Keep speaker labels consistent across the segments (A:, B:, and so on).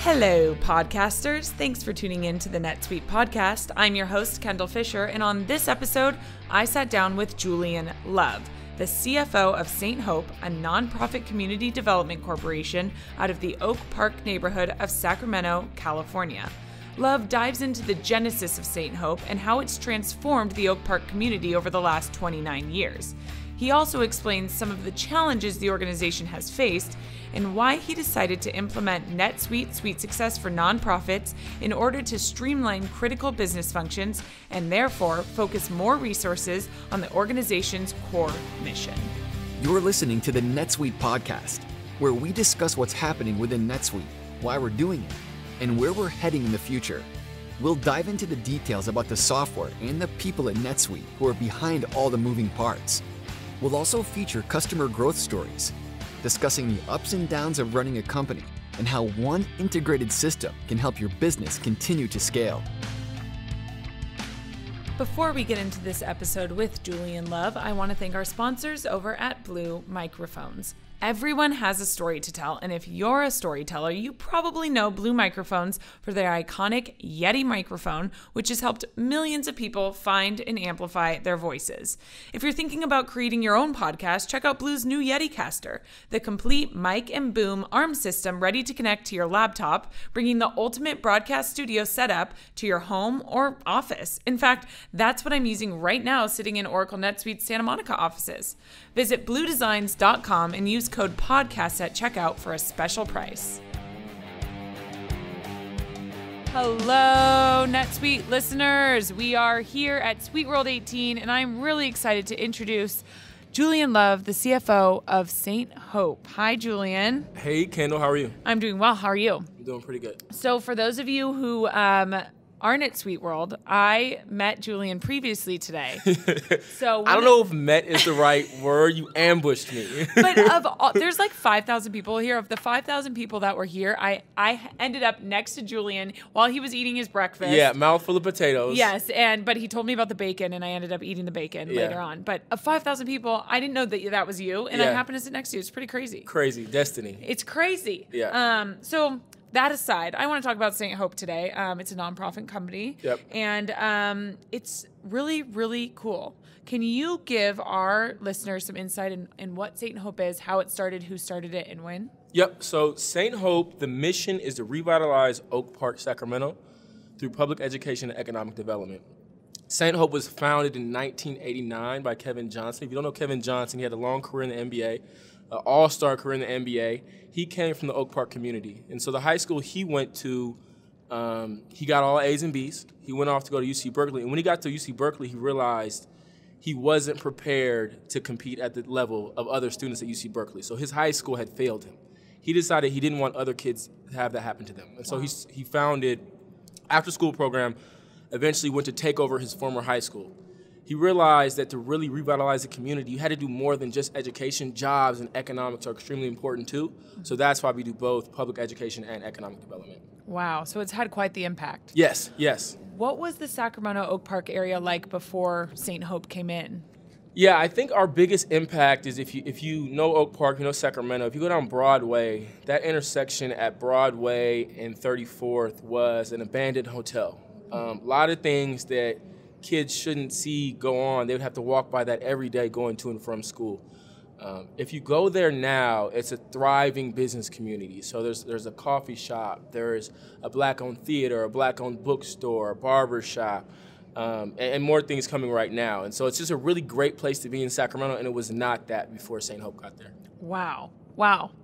A: Hello, podcasters. Thanks for tuning in to the NetSuite Podcast. I'm your host, Kendall Fisher, and on this episode, I sat down with Julian Love, the CFO of St. Hope, a nonprofit community development corporation out of the Oak Park neighborhood of Sacramento, California. Love dives into the genesis of St. Hope and how it's transformed the Oak Park community over the last 29 years. He also explains some of the challenges the organization has faced and why he decided to implement NetSuite Suite Success for nonprofits in order to streamline critical business functions and therefore focus more resources on the organization's core mission.
B: You're listening to the NetSuite Podcast, where we discuss what's happening within NetSuite, why we're doing it, and where we're heading in the future. We'll dive into the details about the software and the people at NetSuite who are behind all the moving parts. We'll also feature customer growth stories, discussing the ups and downs of running a company and how one integrated system can help your business continue to scale.
A: Before we get into this episode with Julian Love, I want to thank our sponsors over at Blue Microphones. Everyone has a story to tell, and if you're a storyteller, you probably know Blue Microphones for their iconic Yeti microphone, which has helped millions of people find and amplify their voices. If you're thinking about creating your own podcast, check out Blue's new Yeti Caster, the complete mic and boom arm system ready to connect to your laptop, bringing the ultimate broadcast studio setup to your home or office. In fact, that's what I'm using right now sitting in Oracle NetSuite Santa Monica offices. Visit bluedesigns.com and use code podcast at checkout for a special price. Hello, NetSuite listeners. We are here at Suite World 18, and I'm really excited to introduce Julian Love, the CFO of St. Hope. Hi, Julian.
C: Hey, Kendall. How are you?
A: I'm doing well. How are you?
C: I'm doing pretty good.
A: So for those of you who aren't at Suite World, I met Julian previously today. So
C: I don't know if met is the right word. You ambushed me.
A: But there's like 5,000 people here. Of the 5,000 people that were here, I ended up next to Julian while he was eating his breakfast.
C: Yeah, mouthful of potatoes.
A: Yes, but he told me about the bacon, and I ended up eating the bacon later on. But of 5,000 people, I didn't know that was you, and I happened to sit next to you. It's pretty crazy.
C: Crazy. Destiny.
A: It's crazy.
C: Yeah.
A: So that aside, I want to talk about St. Hope today. It's a nonprofit company.
C: Yep.
A: And it's really, really cool. Can you give our listeners some insight in what St. Hope is, how it started, who started it, and when?
C: Yep. So St. Hope, the mission is to revitalize Oak Park, Sacramento through public education and economic development. St. Hope was founded in 1989 by Kevin Johnson. If you don't know Kevin Johnson, he had a long career in the NBA. An all-star career in the NBA. He came from the Oak Park community. And so the high school he went to, he got all A's and B's. He went off to go to UC Berkeley. And when he got to UC Berkeley, he realized he wasn't prepared to compete at the level of other students at UC Berkeley. So his high school had failed him. He decided he didn't want other kids to have that happen to them. And so he founded after-school program, eventually went to take over his former high school. He realized that to really revitalize the community, you had to do more than just education. Jobs and economics are extremely important too. So that's why we do both public education and economic development.
A: Wow, so it's had quite the impact.
C: Yes, yes.
A: What was the Sacramento Oak Park area like before St. Hope came in?
C: Yeah, I think our biggest impact is if you know Oak Park, you know Sacramento, if you go down Broadway, that intersection at Broadway and 34th was an abandoned hotel. A lot of things that kids shouldn't see go on. They would have to walk by that every day going to and from school. If you go there now, it's a thriving business community. So there's a coffee shop, there's a black-owned theater, a black-owned bookstore, a barber shop, and more things coming right now. And so it's just a really great place to be in Sacramento, and it was not that before St. Hope got there.
A: Wow,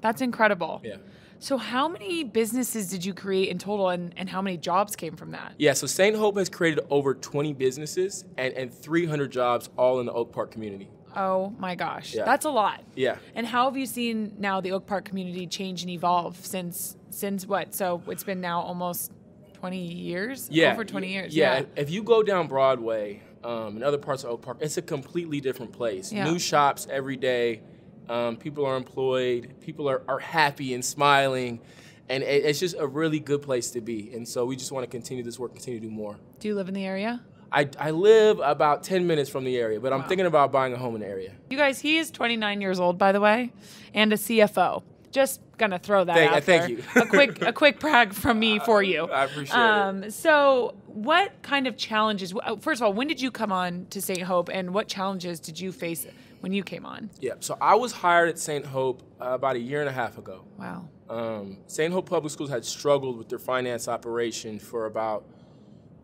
A: that's incredible.
C: Yeah.
A: So how many businesses did you create in total, and how many jobs came from that?
C: Yeah, so St. Hope has created over 20 businesses and 300 jobs all in the Oak Park community.
A: Oh my gosh,
C: Yeah.
A: That's a lot.
C: Yeah.
A: And how have you seen now the Oak Park community change and evolve since what? So it's been now almost 20 years?
C: Yeah.
A: Over 20 years.
C: Yeah. If you go down Broadway and other parts of Oak Park, it's a completely different place.
A: Yeah.
C: New shops every day. People are employed. People are happy and smiling. And it's just a really good place to be. And so we just want to continue this work, continue to do more.
A: Do you live in the area?
C: I live about 10 minutes from the area, but I'm thinking about buying a home in the area.
A: You guys, he is 29 years old, by the way, and a CFO. Just gonna throw that out there.
C: Thank you.
A: a quick brag from me for you.
C: I appreciate it.
A: So what kind of challenges, first of all, when did you come on to St. Hope, and what challenges did you face when you came on?
C: Yeah, so I was hired at St. Hope about 1.5 years ago.
A: Wow.
C: St. Hope Public Schools had struggled with their finance operation for about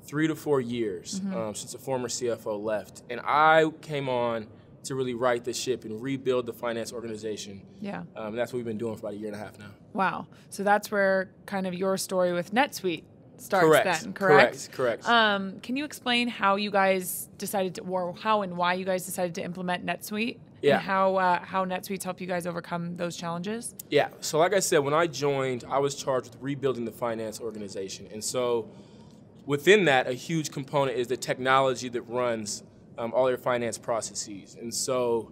C: 3 to 4 years since the former CFO left. And I came on to really right the ship and rebuild the finance organization.
A: Yeah.
C: That's what we've been doing for about 1.5 years now.
A: Wow. So that's where kind of your story with NetSuite starts then, correct?
C: Correct.
A: Can you explain how you guys decided to, or how and why you guys decided to implement NetSuite?
C: Yeah.
A: And how NetSuite's helped you guys overcome those challenges?
C: Yeah. So like I said, when I joined, I was charged with rebuilding the finance organization. And so within that, a huge component is the technology that runs all your finance processes. And so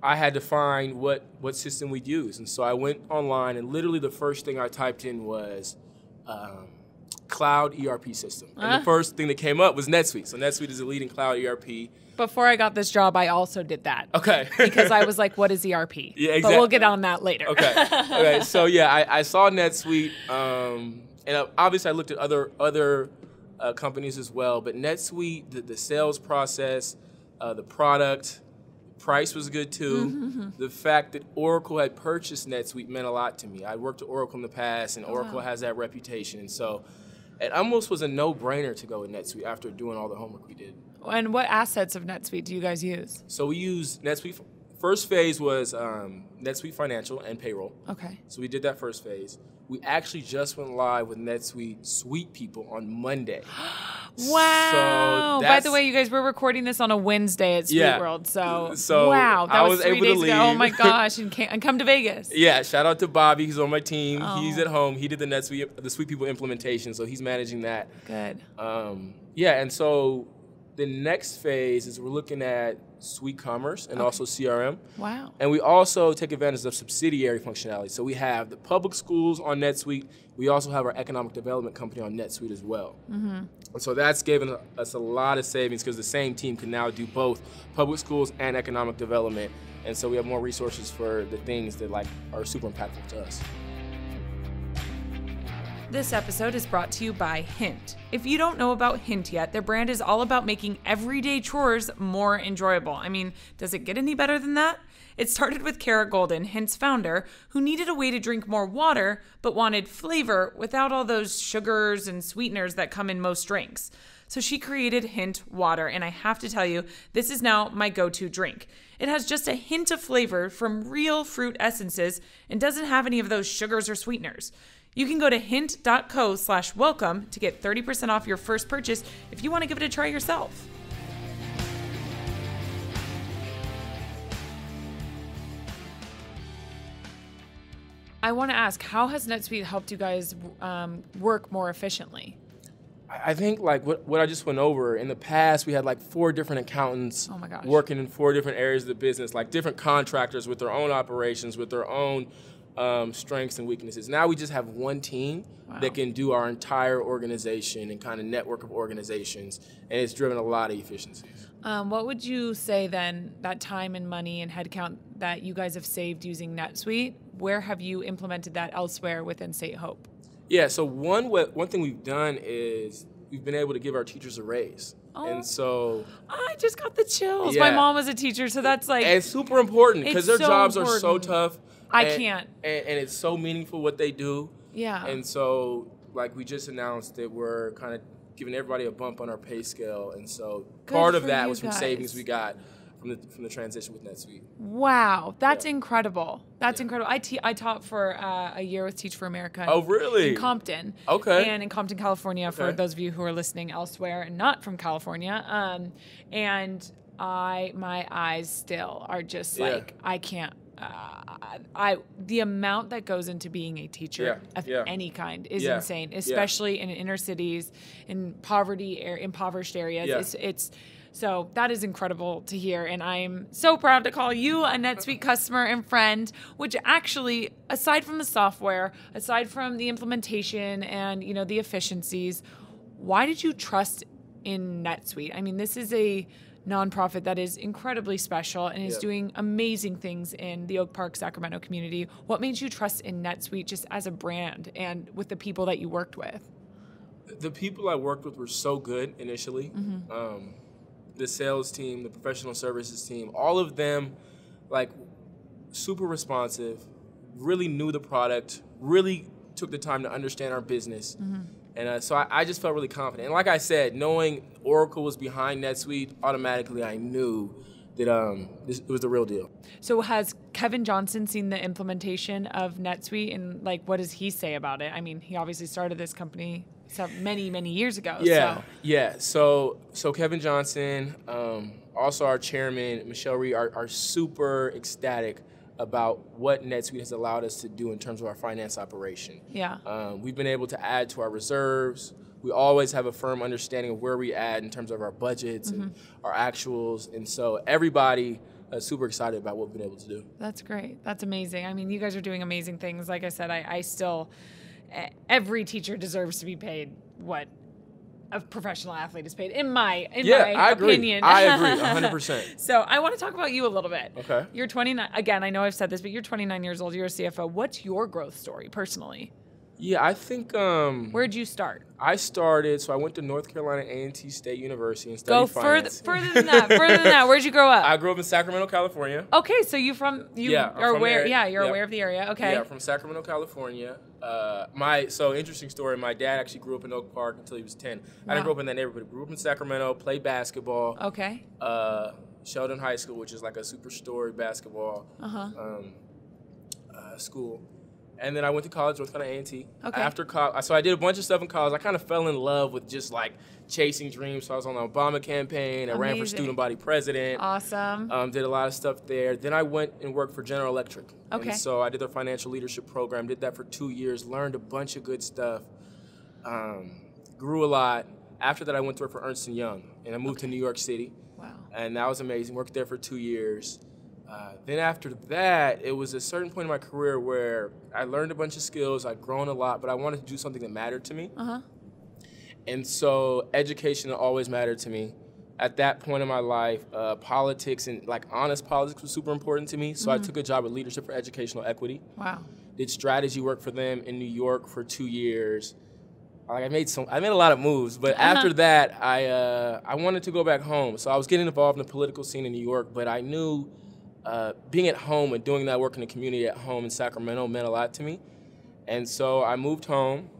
C: I had to find what system we'd use. And so I went online, and literally the first thing I typed in was cloud ERP system. And the first thing that came up was NetSuite. So NetSuite is a leading cloud ERP.
A: Before I got this job, I also did that.
C: Okay.
A: Because I was like, what is ERP?
C: Yeah, exactly.
A: But we'll get on that later.
C: Okay. So yeah, I saw NetSuite, and obviously I looked at other companies as well. But NetSuite, the sales process, the product, price was good too. The fact that Oracle had purchased NetSuite meant a lot to me. I worked at Oracle in the past, and Oracle has that reputation. And so it almost was a no-brainer to go with NetSuite after doing all the homework we did.
A: And what assets of NetSuite do you guys use?
C: So we use NetSuite. First phase was NetSuite Financial and Payroll.
A: Okay.
C: So we did that first phase. We actually just went live with NetSuite Suite People on Monday.
A: Wow.
C: So
A: by the way, you guys, we're recording this on a Wednesday at Sweet World. So wow, that
C: I
A: was
C: was
A: 3
C: able
A: days
C: to
A: ago. Oh
C: leave.
A: my gosh, and come to Vegas.
C: Yeah, shout out to Bobby. He's on my team.
A: Oh.
C: He's at home. He did the NetSuite, the Suite People implementation, so he's managing that.
A: Good.
C: Yeah, and so the next phase is we're looking at Suite Commerce and also CRM.
A: Wow.
C: And we also take advantage of subsidiary functionality. So we have the public schools on NetSuite. We also have our economic development company on NetSuite as well. And so that's given us a lot of savings because the same team can now do both public schools and economic development. And so we have more resources for the things that are super impactful to us.
A: This episode is brought to you by Hint. If you don't know about Hint yet, their brand is all about making everyday chores more enjoyable. I mean, does it get any better than that? It started with Kara Golden, Hint's founder, who needed a way to drink more water, but wanted flavor without all those sugars and sweeteners that come in most drinks. So she created Hint Water, and I have to tell you, this is now my go-to drink. It has just a hint of flavor from real fruit essences and doesn't have any of those sugars or sweeteners. You can go to hint.co/welcome to get 30% off your first purchase if you want to give it a try yourself. I want to ask, how has NetSuite helped you guys work more efficiently?
C: I think what I just went over, in the past we had 4 different accountants working in 4 different areas of the business, different contractors with their own operations, with their own strengths and weaknesses. Now we just have one team that can do our entire organization and kind of network of organizations, and it's driven a lot of efficiencies.
A: What would you say then, that time and money and headcount that you guys have saved using NetSuite, where have you implemented that elsewhere within St. Hope? Yeah,
C: so one thing we've done is we've been able to give our teachers a raise.
A: Oh,
C: and so
A: I just got the chills.
C: Yeah.
A: My mom was a teacher, so that's
C: and it's super important because their jobs are so tough.
A: I can't.
C: And it's so meaningful what they do.
A: Yeah.
C: And so, we just announced that we're kind of giving everybody a bump on our pay scale. And so part of that was from savings we got from the transition with NetSuite.
A: Wow. That's incredible. That's incredible. I taught for a year with Teach for America.
C: Oh, really?
A: In Compton.
C: Okay.
A: And in Compton, California, for those of you who are listening elsewhere and not from California. And my eyes still are just I can't. The amount that goes into being a teacher of any kind is insane, especially in inner cities, in impoverished areas. It's so that is incredible to hear, and I'm so proud to call you a NetSuite customer and friend. Which actually, aside from the software, aside from the implementation and the efficiencies, why did you trust in NetSuite? I mean, this is a nonprofit that is incredibly special and is doing amazing things in the Oak Park, Sacramento community. What made you trust in NetSuite just as a brand and with the people that you worked with?
C: The people I worked with were so good initially. The sales team, the professional services team, all of them, like, super responsive, really knew the product, really took the time to understand our business. And so I just felt really confident. And like I said, knowing Oracle was behind NetSuite, automatically I knew that it was the real deal.
A: So has Kevin Johnson seen the implementation of NetSuite, and like, what does he say about it? I mean, he obviously started this company many, many years ago. So Kevin Johnson, also our chairman, Michelle Reed, are super ecstatic about what NetSuite has allowed us to do in terms of our finance operation. We've been able to add to our reserves. We always have a firm understanding of where we add in terms of our budgets and our actuals. And so everybody is super excited about what we've been able to do. That's great. That's amazing. I mean, you guys are doing amazing things. Like I said, every teacher deserves to be paid what a professional athlete is paid, in my opinion.
C: I agree, 100%.
A: So I want to talk about you a little bit.
C: Okay.
A: You're 29. Again, I know I've said this, but you're 29 years old. You're a CFO. What's your growth story personally?
C: Yeah, I think...
A: Where'd you start?
C: I went to North Carolina A&T State University and studied finance.
A: Further than that. Where'd you grow up?
C: I grew up in Sacramento, California.
A: Okay, so you're aware of the area. Okay.
C: Yeah, from Sacramento, California. Interesting story. My dad actually grew up in Oak Park until he was 10. I didn't grow up in that neighborhood. I grew up in Sacramento, played basketball.
A: Okay.
C: Sheldon High School, which is like a superstory basketball school. And then I went to college, North Carolina A&T.
A: Okay.
C: After college, so I did a bunch of stuff in college. I kind of fell in love with just like chasing dreams. So I was on the Obama campaign. I ran for student body president.
A: Awesome.
C: Did a lot of stuff there. Then I went and worked for General Electric.
A: Okay.
C: And so I did their financial leadership program. Did that for 2 years. Learned a bunch of good stuff. Grew a lot. After that, I went to work for Ernst & Young, and I moved to New York City.
A: Wow.
C: And that was amazing. Worked there for 2 years. Then after that, it was a certain point in my career where I learned a bunch of skills, I'd grown a lot, but I wanted to do something that mattered to me. And so education always mattered to me. At that point in my life, politics and like honest politics was super important to me. So I took a job at Leadership for Educational Equity.
A: Wow.
C: Did strategy work for them in New York for 2 years. I made a lot of moves, but after that, I wanted to go back home. So I was getting involved in the political scene in New York, but I knew being at home and doing that work in the community at home in Sacramento meant a lot to me. And so I moved home,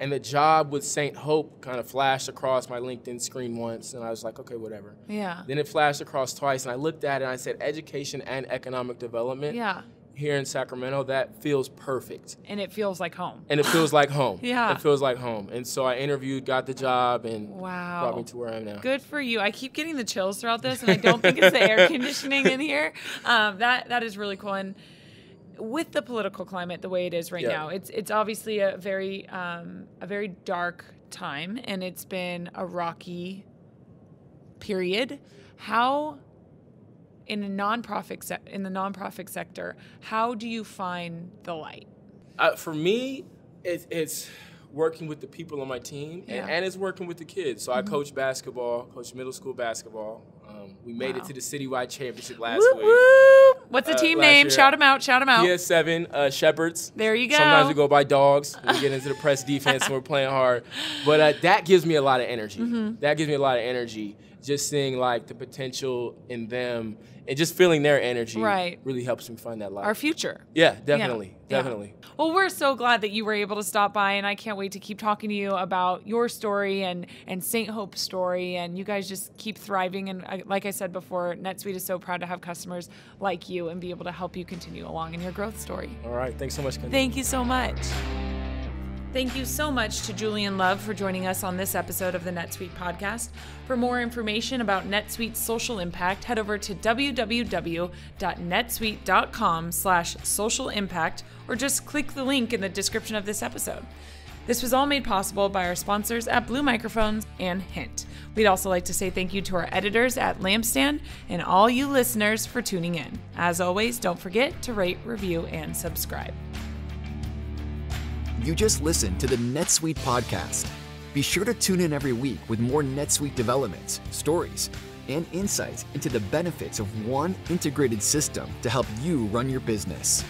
C: and the job with St. Hope kind of flashed across my LinkedIn screen once, and I was like, okay, whatever.
A: Yeah.
C: Then it flashed across twice, and I looked at it and I said, education and economic development.
A: Yeah.
C: Here in Sacramento, that feels perfect.
A: And it feels like home.
C: And it feels like home.
A: Yeah.
C: It feels like home. And so I interviewed, got the job, and brought me to where I am now.
A: Good for you. I keep getting the chills throughout this, and I don't think it's the air conditioning in here. That is really cool. And with the political climate the way it is right now, it's obviously a very dark time, and it's been a rocky period. How... In the nonprofit sector, how do you find the light?
C: For me, it's working with the people on my team, and it's working with the kids. So I coach middle school basketball. We made it to the citywide championship last week.
A: What's the team name? Year. Shout them out.
C: PS7 Shepherds.
A: There you go.
C: Sometimes we go by dogs. We get into the press defense and we're playing hard. But that gives me a lot of energy. That gives me a lot of energy. Just seeing like the potential in them and just feeling their energy really helps me find that light.
A: Our future.
C: Yeah, definitely.
A: Well, we're so glad that you were able to stop by, and I can't wait to keep talking to you about your story and St. Hope's story, and you guys just keep thriving. And like I said before, NetSuite is so proud to have customers like you and be able to help you continue along in your growth story.
C: All right. Thanks so much, Kendra.
A: Thank you so much. Thank you so much to Julian Love for joining us on this episode of the NetSuite Podcast. For more information about NetSuite's social impact, head over to www.netsuite.com/social impact or just click the link in the description of this episode. This was all made possible by our sponsors at Blue Microphones and Hint. We'd also like to say thank you to our editors at Lampstand and all you listeners for tuning in. As always, don't forget to rate, review, and subscribe.
B: You just listened to the NetSuite Podcast. Be sure to tune in every week with more NetSuite developments, stories, and insights into the benefits of one integrated system to help you run your business.